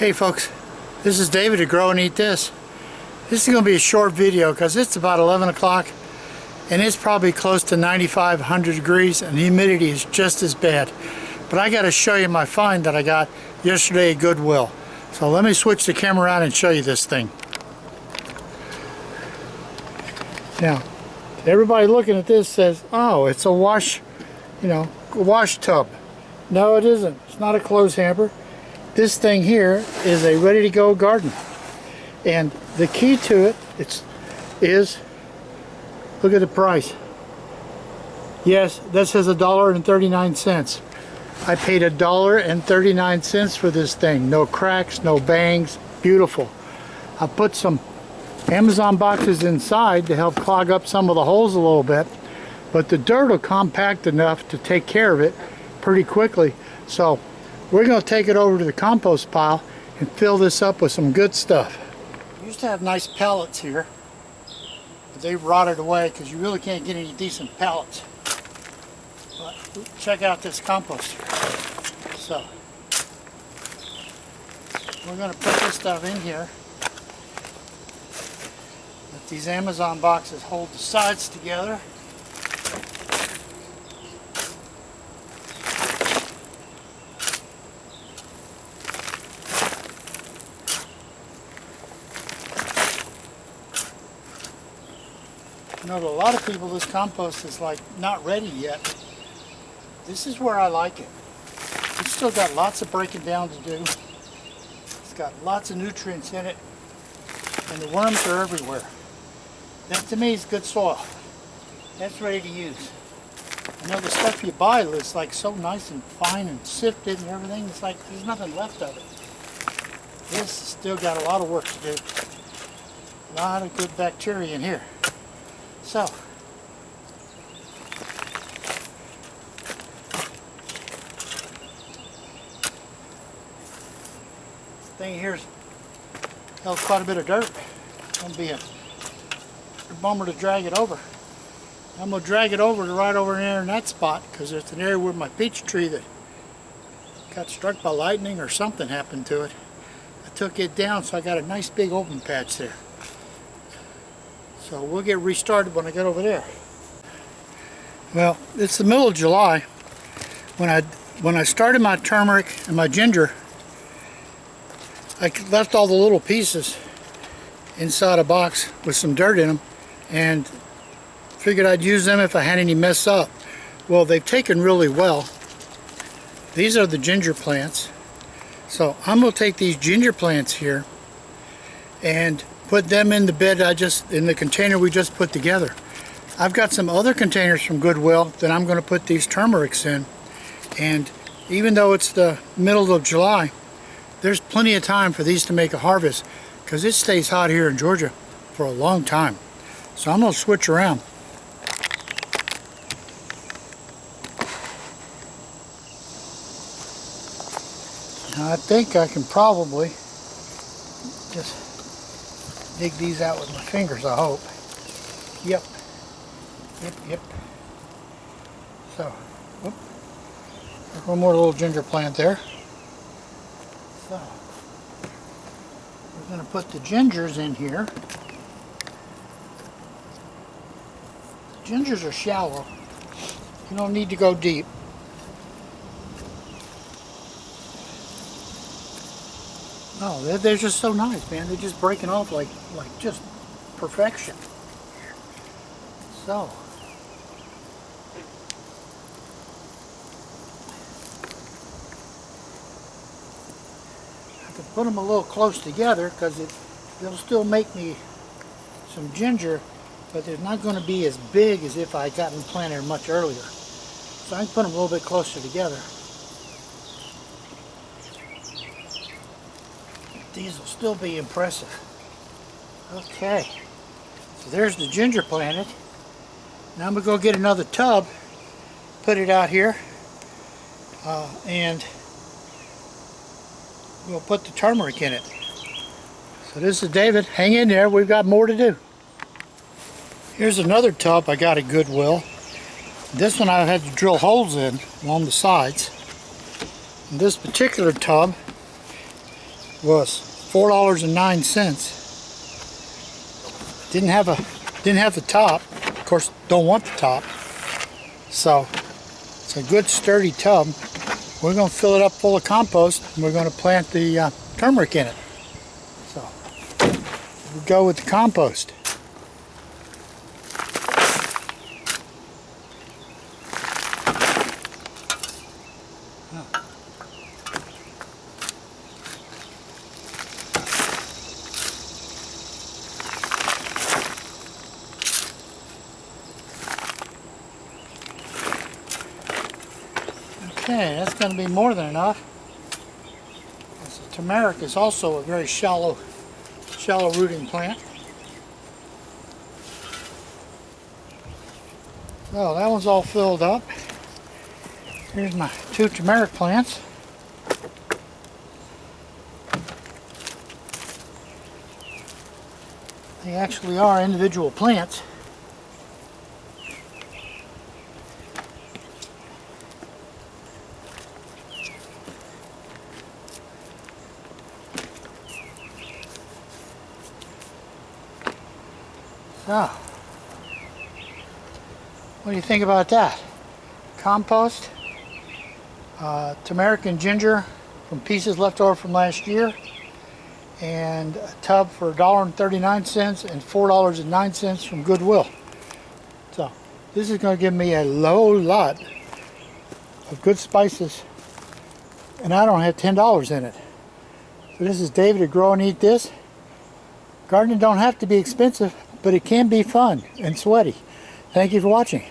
Hey folks, this is David at Grow and Eat This. This is going to be a short video because it's about 11 o'clock and it's probably close to 95, 100 degrees and the humidity is just as bad. But I got to show you my find that I got yesterday at Goodwill. So let me switch the camera around and show you this thing. Now, everybody looking at this says, oh, it's a wash, wash tub. No, it isn't. It's not a clothes hamper. This thing here is a ready-to-go garden, and the key to it is look at the price. Yes, that says $1.39. I paid $1.39 for this thing. No cracks, no bangs, beautiful. I put some Amazon boxes inside to help clog up some of the holes a little bit, but the dirt will compact enough to take care of it pretty quickly. So we're going to take it over to the compost pile and fill this up with some good stuff. I used to have nice pallets here, but they've rotted away because you really can't get any decent pallets. But check out this compost here. So we're going to put this stuff in here. Let these Amazon boxes hold the sides together. You know, to a lot of people this compost is like not ready yet. This is where I like it. It's still got lots of breaking down to do. It's got lots of nutrients in it, and the worms are everywhere. That to me is good soil. That's ready to use. I know the stuff you buy is like so nice and fine and sifted and everything. It's like there's nothing left of it. This has still got a lot of work to do. A lot of good bacteria in here. So, this thing here's held quite a bit of dirt. It's going to be a bummer to drag it over. I'm going to drag it over to right over there in that spot because there's an area where my peach tree that got struck by lightning or something happened to it. I took it down, so I got a nice big open patch there. So we'll get restarted when I get over there. Well, it's the middle of July. When I started my turmeric and my ginger, I left all the little pieces inside a box with some dirt in them and figured I'd use them if I had any mess up. Well, they've taken really well. These are the ginger plants. So I'm going to take these ginger plants here and put them in the bed in the container we just put together. I've got some other containers from Goodwill that I'm going to put these turmerics in, and even though it's the middle of July, there's plenty of time for these to make a harvest because it stays hot here in Georgia for a long time. So I'm going to switch around. Now I think I can probably just dig these out with my fingers, I hope. Yep. So, whoop. There's one more little ginger plant there. So, we're going to put the gingers in here. The gingers are shallow. You don't need to go deep. Oh, they're just so nice, man. They're just breaking off like just perfection. So, I have to put them a little close together because they'll still make me some ginger, but they're not going to be as big as if I got them planted much earlier. So I can put them a little bit closer together. These will still be impressive. Okay, so there's the ginger planted. Now I'm going to go get another tub, put it out here, and we'll put the turmeric in it. So this is David. Hang in there, we've got more to do. Here's another tub I got at Goodwill. This one I had to drill holes in along the sides. And this particular tub was $4.09. Didn't have the top. Of course, don't want the top. So it's a good sturdy tub. We're going to fill it up full of compost, and we're going to plant the turmeric in it. So we go with the compost. Okay, that's going to be more than enough. The turmeric is also a very shallow rooting plant. So that one's all filled up. Here's my 2 turmeric plants. They actually are individual plants. So, what do you think about that? Compost, turmeric and ginger from pieces left over from last year, and a tub for $1.39 and $4.09 from Goodwill. So, this is going to give me a whole lot of good spices, and I don't have $10 in it. So this is David at Grow and Eat This. Gardening don't have to be expensive, but it can be fun and sweaty. Thank you for watching.